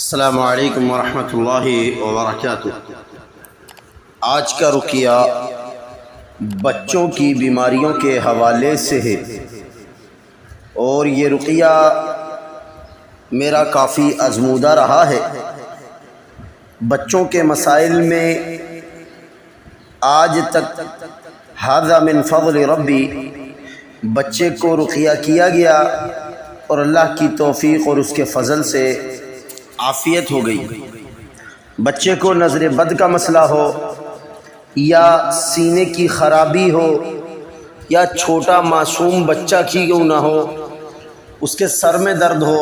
अस्सलामु अलैकुम वरहमतुल्लाहि वबरकातुह। आज का रुकिया बच्चों की बीमारियों के हवाले से है और ये रुकिया मेरा काफ़ी आज़मूदा रहा है। बच्चों के मसाइल में आज तक हाज़ा मिन फ़ज़्ल रब्बी बच्चे को रुकिया किया गया और अल्लाह की तौफ़ीक़ और उसके फ़ज़ल से आफ़ियत हो गई। बच्चे को नज़र बद का मसला हो या सीने की ख़राबी हो या छोटा मासूम बच्चा की क्यों ना हो, उसके सर में दर्द हो।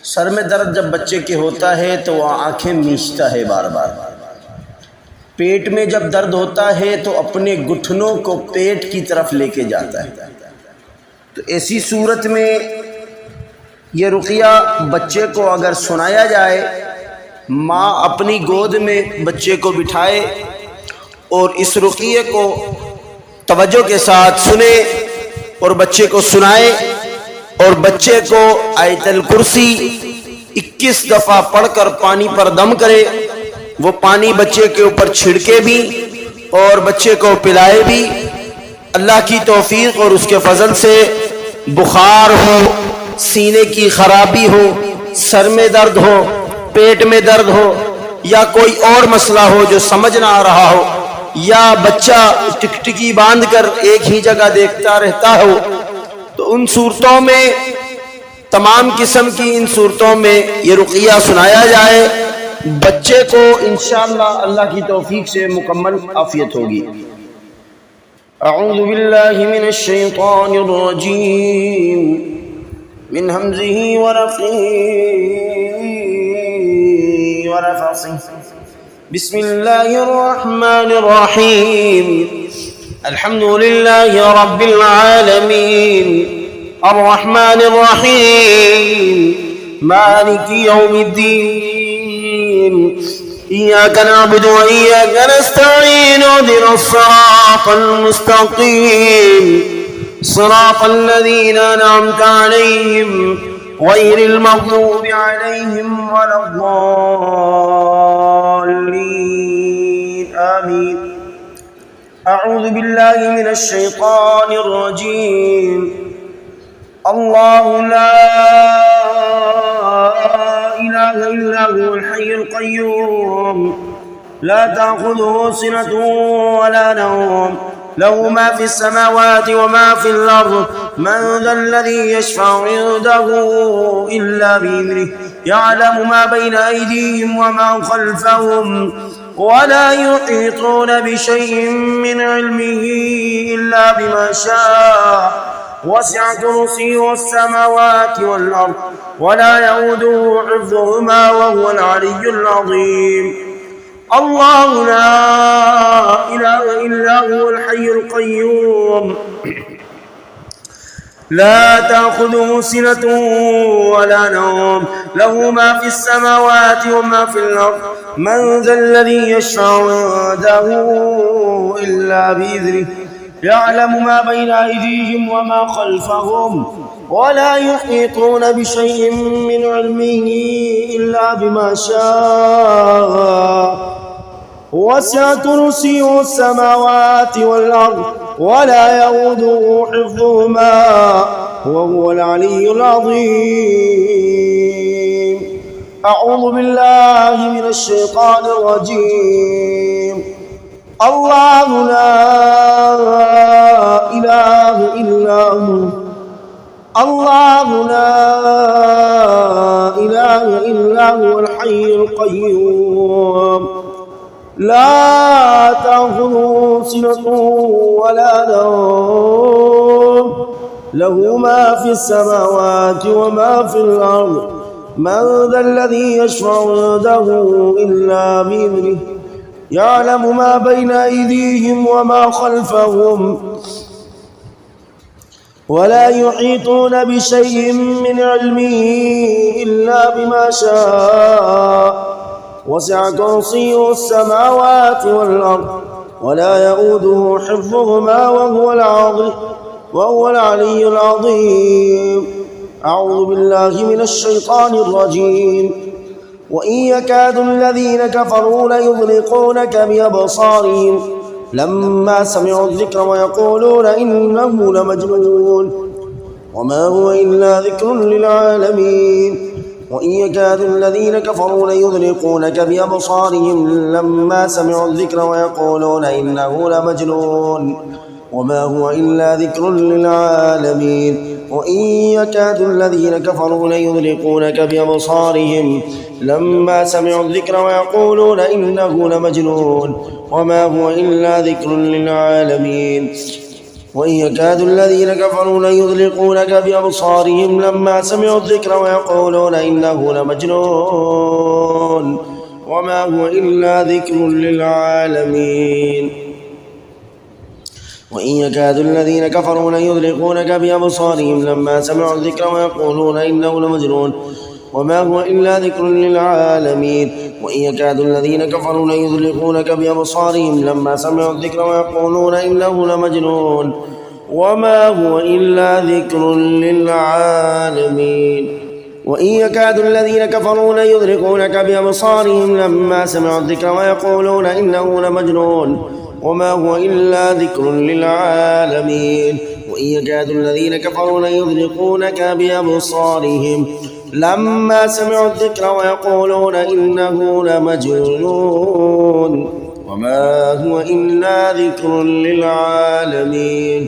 सर में दर्द जब बच्चे के होता है तो वह आँखें मीचता है बार बार। पेट में जब दर्द होता है तो अपने घुटनों को पेट की तरफ लेके जाता है। तो ऐसी सूरत में ये रुकिया बच्चे को अगर सुनाया जाए, माँ अपनी गोद में बच्चे को बिठाए और इस रुकिये को तवज्जो के साथ सुने और बच्चे को सुनाए और बच्चे को आयतल कुर्सी 21 दफ़ा पढ़कर पानी पर दम करे, वो पानी बच्चे के ऊपर छिड़के भी और बच्चे को पिलाए भी। अल्लाह की तौफीक और उसके फजल से बुखार हो, सीने की खराबी हो, सर में दर्द हो, पेट में दर्द हो या कोई और मसला हो जो समझ ना आ रहा हो, या बच्चा टिकटिकी बांधकर एक ही जगह देखता रहता हो, तो उन सूरतों में, तमाम किस्म की इन सूरतों में ये रुकिया सुनाया जाए, बच्चे को इंशाअल्लाह अल्लाह की तौफीक से मुकम्मल आफियत होगी। अऊज़ु बिल्लाहि मिनश शैतानिर रजीम मिन हमज़िही व नफ़्ख़िही व नफ़्ख़िही। बिस्मिल्लाहिर रहमानिर रहीम। अल्हम्दुलिल्लाहि रब्बिल आलमीन अर्रहमानिर रहीम मालिकि यौमिद्दीन। इय्याका नअबुदु व इय्याका नस्तईन इहदिनस सिरातल मुस्तक़ीम सिरातल लज़ीना अनअमता अलैहिम गैरिल मग़ज़ूबि अलैहिम वलद्दाल्लीन आमीन। अऊज़ु बिल्लाहि मिनश शैतानिर रजीम। अल्लाहु ला इलाहा इल्ला हुवल हय्युल क़य्यूम ला ताख़ुज़ुहु सिनतुन वला नौम लहु मा फ़िस समावाति व मा फ़िल अर्ज़ मन ज़ल्लज़ी यशफ़अु इंदहु इल्ला बिइज़निहि यअलमु मा बैन अयदीहिम व मा ख़ल्फ़हुम वला युहीतून बिशैइन मिन इल्मिहि इल्ला बिमा शाअ वसिअ कुर्सियुहु अस्समावाति वल अर्ज़ वला यऊदुहु हिफ़्ज़ुहुमा वहुवल अलिय्युल अज़ीम। अल्लाहु ला इलाहा इल्ला हुवल हय्युल क़य्यूम ला ताख़ुज़ुहु सिनतुन वला नौम लहु मा फ़िस समावाति व मा फ़िल अर्ज़ मन ज़ल्लज़ी यशफ़अु इंदहु इल्ला बिइज़निहि यअलमु मा बैन अयदीहिम व मा ख़ल्फ़हुम वला युहीतून बिशैइन मिन इल्मिहि इल्ला बिमा शाअ वसिअ कुर्सियुहु अस्समावाति वल अर्ज़ वला यऊदुहु हिफ़्ज़ुहुमा वहुवल अलिय्युल अज़ीम। अऊज़ु बिल्लाहि मिनश शैतानिर रजीम। अल्लाहु ला इलाहा इल्ला हु अल्लाहु ला इलाहा इल्ला हुवल हय्युल क़य्यूम ला ताख़ुज़ुहु सिनतुन वला नौम लहु मा फ़िस समावाति व मा फ़िल अर्ज़ मन ज़ल्लज़ी यशफ़अु इंदहु इल्ला बिइज़निहि यअलमु मा बैन अयदीहिम व मा ख़ल्फ़हुम वला युहीतून बिशैइन मिन इल्मिहि इल्ला बिमा शाअ वसिअ कुर्सियुहु अस्समावाति वल अर्ज़ वला यऊदुहु हिफ़्ज़ुहुमा वहुवल अलिय्युल अज़ीम। अऊज़ु बिल्लाहि मिनश शैतानिर रजीम। وإن يكاد الذين كفروا ليزلقونك بأبصارهم لما سمعوا الذكر ويقولون إنه لمجنون وما هو إلا ذكر للعالمين وإن يكاد الذين كفروا ليزلقونك بأبصارهم لما سمعوا الذكر ويقولون إنه لمجنون وما هو إلا ذكر للعالمين وإن يكاد الذين كفروا ليزلقونك بأبصارهم لما سمعوا الذكر ويقولون إنه لمجنون وما هو إلا ذكر للعالمين وإن يكاد الذين كفروا ليزلقونك بأبصارهم لما سمعوا الذكر ويقولون إنه لمجنون وما هو إلا ذكر للعالمين وإن يكاد الذين كفروا ليزلقونك بأبصارهم لما سمعوا الذكر ويقولون إنه لمجنون وما هو إلا ذكر للعالمين وإن يكاد الذين كفروا ليزلقونك بأبصارهم لما سمعوا الذكر ويقولون إنه لمجنون وما هو إلا ذكر للعالمين وإن يكاد الذين كفروا ليزلقونك بأبصارهم لما سمعوا الذكر ويقولون إنه لمجنون وما هو إلا ذكر للعالمين وإن يكاد الذين كفروا ليزلقونك بأبصارهم لما سمعوا الذكر ويقولون إنه لمجنون وما هو إلا ذكر للعالمين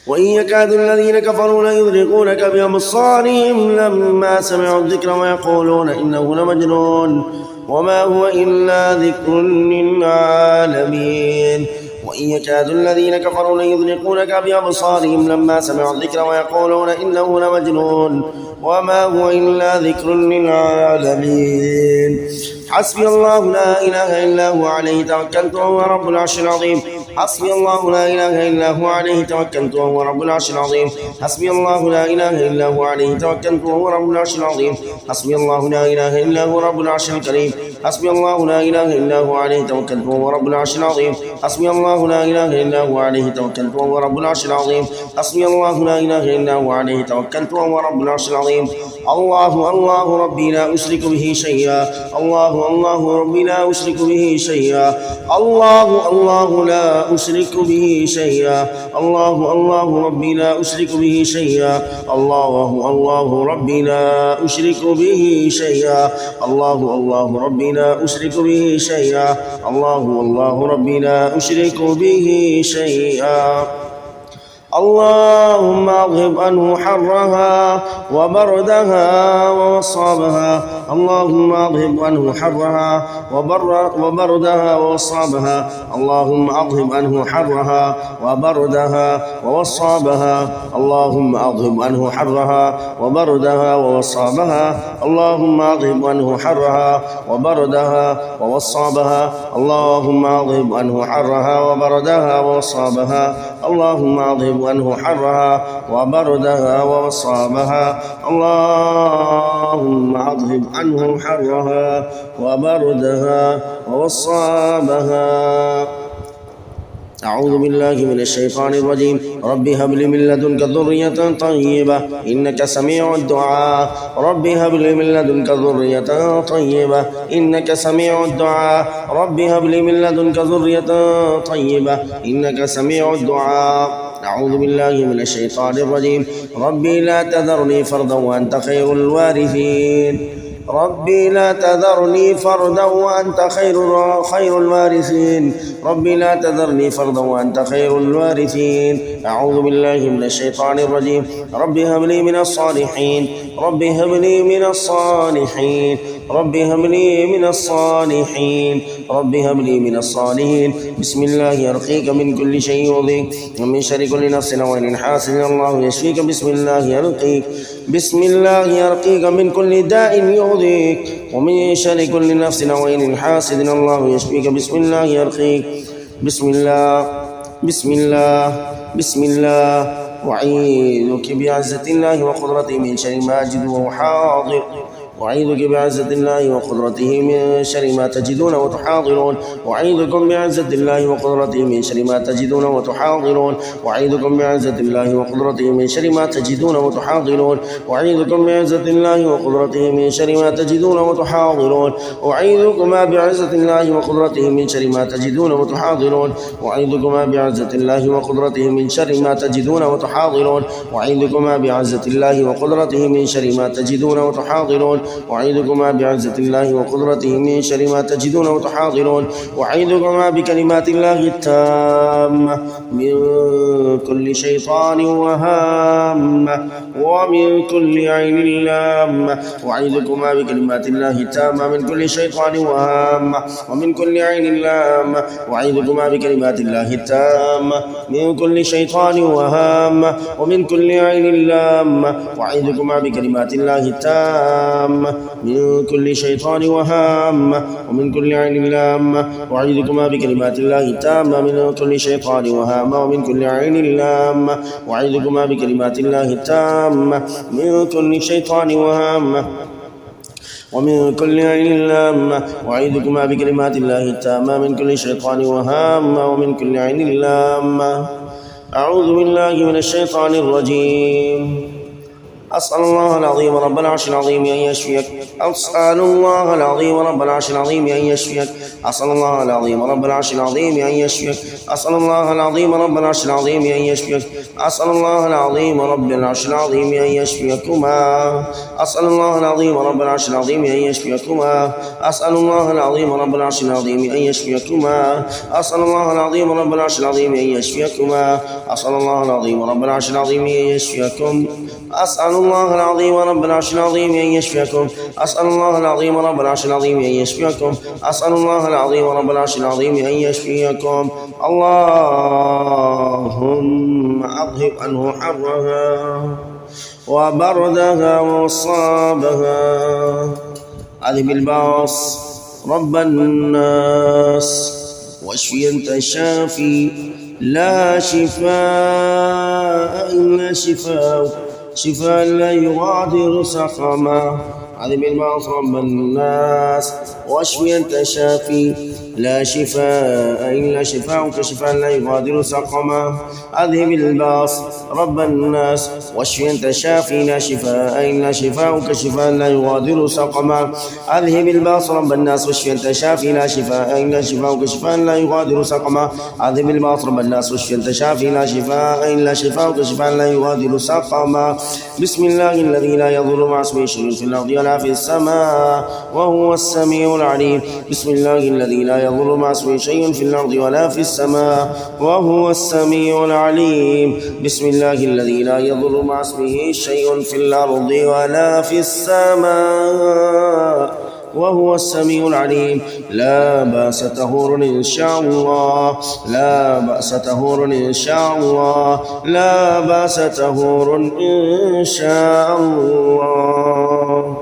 وإن يكاد الذين كفروا ليزلقونك بأبصارهم لما سمعوا الذكر ويقولون إنه لمجنون وما هو إلا ذكر للعالمين وإن يكاد الذين كفروا ليزلقونك بأبصارهم لما سمعوا الذكر ويقولون إنه لمجنون وما هو إلا ذكر للعالمين حسبي الله لا إله إلا هو عليه توكلت وهو رب العرش العظيم حسبي الله لا إله إلا هو عليه توكلت وهو رب العرش العظيم حسبي الله لا إله إلا هو عليه توكلت وهو رب العرش العظيم حسبي الله لا إله إلا هو رب العرش الكريم حسبي الله لا إله إلا هو عليه توكلت وهو رب العرش العظيم حسبي الله لا إله إلا هو عليه توكلت وهو رب العرش العظيم حسبي الله لا إله إلا هو عليه توكلت وهو رب العرش العظيم الله الله ربي لا أشرك به شيئا الله الله ربي لا أشرك به شيئا الله الله لا أشرك به شيئا الله الله ربي لا أشرك به شيئا الله الله ربي لا أشرك به شيئا الله الله ربي لا أشرك به شيئا الله الله ربي لا أشرك به شيئا اللهم اذهب عنه حرها وبردها ووصابها اللهم اذهب عنه حرها وبردها ووصابها اللهم اذهب عنه حرها وبردها ووصابها اللهم اذهب عنه حرها وبردها ووصابها اللهم اذهب عنه حرها وبردها ووصابها اللهم اذهب عنه حرها وبردها ووصابها اللهم اذهب عنه حرها وبردها ووصابها اللهم اذهب عنه حرها وبردها ووصابها أعوذ بالله من الشيطان الرجيم رب هب لي من لدنك ذرية طيبة إنك سميع الدعاء رب هب لي من لدنك ذرية طيبة إنك سميع الدعاء رب هب لي من لدنك ذرية طيبة إنك سميع الدعاء أعوذ بالله من الشيطان الرجيم ربي لا تذرني فردا وأنت خير الوارثين ربي لا تذرني فردا وأنت خير الوارثين ربي لا تذرني فردا وأنت خير الوارثين أعوذ بالله من الشيطان الرجيم ربي هب لي من الصالحين ربي هب لي من الصالحين ربي هب لي من الصالحين ربي هب لي من الصالحين بسم الله يرقيك من كل شيء يؤذيك ومن شر كل نفس وعين حاسد الله يشفيك بسم الله يرقيك بسم الله يرقيك من كل داء يؤذيك ومن شر كل نفس وعين حاسد الله يشفيك بسم الله يرقيك بسم الله بسم الله بسم الله وأعيذك بعزة الله وقدرته من شر ما أجد وهو حاضر أعيذك بعزة الله وقدرته من شر ما تجدون وتحاضرون أعيذكم بعزة الله وقدرته من شر ما تجدون وتحاضرون أعيذكم بعزة الله وقدرته من شر ما تجدون وتحاضرون أعيذكم بعزة الله وقدرته من شر ما تجدون وتحاضرون أعيذكما بعزة الله وقدرته من شر ما تجدون وتحاضرون أعيذكما بعزة الله وقدرته من شر ما تجدون وتحاضرون أعيذكما بعزة الله وقدرته من شر ما تجدون وتحاضرون أعيذكما بعزة الله وقدرته من شر ما تجدون وتحاضرون أعيذكما بكلمات الله التامة من كل شيطان وهامة ومن كل عين لامة أعيذكما بكلمات الله التامة من كل شيطان وهامة ومن كل عين لامة أعيذكما بكلمات الله التامة من كل شيطان وهامة ومن كل عين لامة أعيذكما بكلمات الله التامة من كل شيطان وهامة ومن كل عين لامة أعيذكما بكلمات الله التامة من كل شيطان وهامة ومن كل عين لامة أعيذكما بكلمات الله التامة من كل شيطان وهامة ومن كل عين لامة أعيذكما بكلمات الله التامة من كل شيطان وهامة ومن كل عين لامة. أعوذ بالله من الشيطان الرجيم. أسأل الله العظيم رب العرش العظيم أن يشفيك. أسأل الله العظيم رب العرش العظيم أن يشفيك. أسأل الله العظيم رب العرش العظيم أن يشفيك. أسأل الله العظيم رب العرش العظيم أن يشفيك. أسأل الله العظيم رب العرش العظيم أن يشفيكما. أسأل الله العظيم رب العرش العظيم أن يشفيكما. أسأل الله العظيم رب العرش العظيم أن يشفيكما. أسأل الله العظيم رب العرش العظيم أن يشفيكما. أسأل الله العظيم رب العرش العظيم أن يشفيكم. أسأل الله العظيم رب العرش العظيم أن يشفيكم. أسأل الله العظيم رب العرش العظيم أن يشفيكم. أسأل الله العظيم رب العرش العظيم أن يشفيكم. اللهم أذهب عنه حرها وبردها وصابها. أذهب الباس رب الناس واشفي أنت الشافي لا شفاء إلا شفاءك شفاء لا يغادر سقما. أذهب الباس رب الناس واشفي أنت الشافي لا شفاء إلا شفاءك شفاء لا يغادر سقما. أذهب الباس رب الناس واشفي أنت الشافي لا شفاء إلا شفاءك شفاء لا يغادر سقما. أذهب الباس رب الناس واشفي أنت الشافي لا شفاء إلا شفاءك شفاء لا يغادر سقما. أذهب الباس رب الناس واشفي أنت الشافي لا شفاء إلا شفاءك شفاء لا يغادر سقما. بسم الله الذي لا يضر مع اسمه شيء في الأرض ولا في السماء وهو السميع العليم. بسم الله الذي لا يضر مع اسمه شيء في الأرض ولا في السماء وهو السميع العليم. بسم الله الذي لا يضر مع اسمه شيء في الأرض ولا في السماء وهو السميع العليم. لا بأس تهور إن شاء الله. لا بأس تهور إن شاء الله. لا بأس تهور إن شاء الله.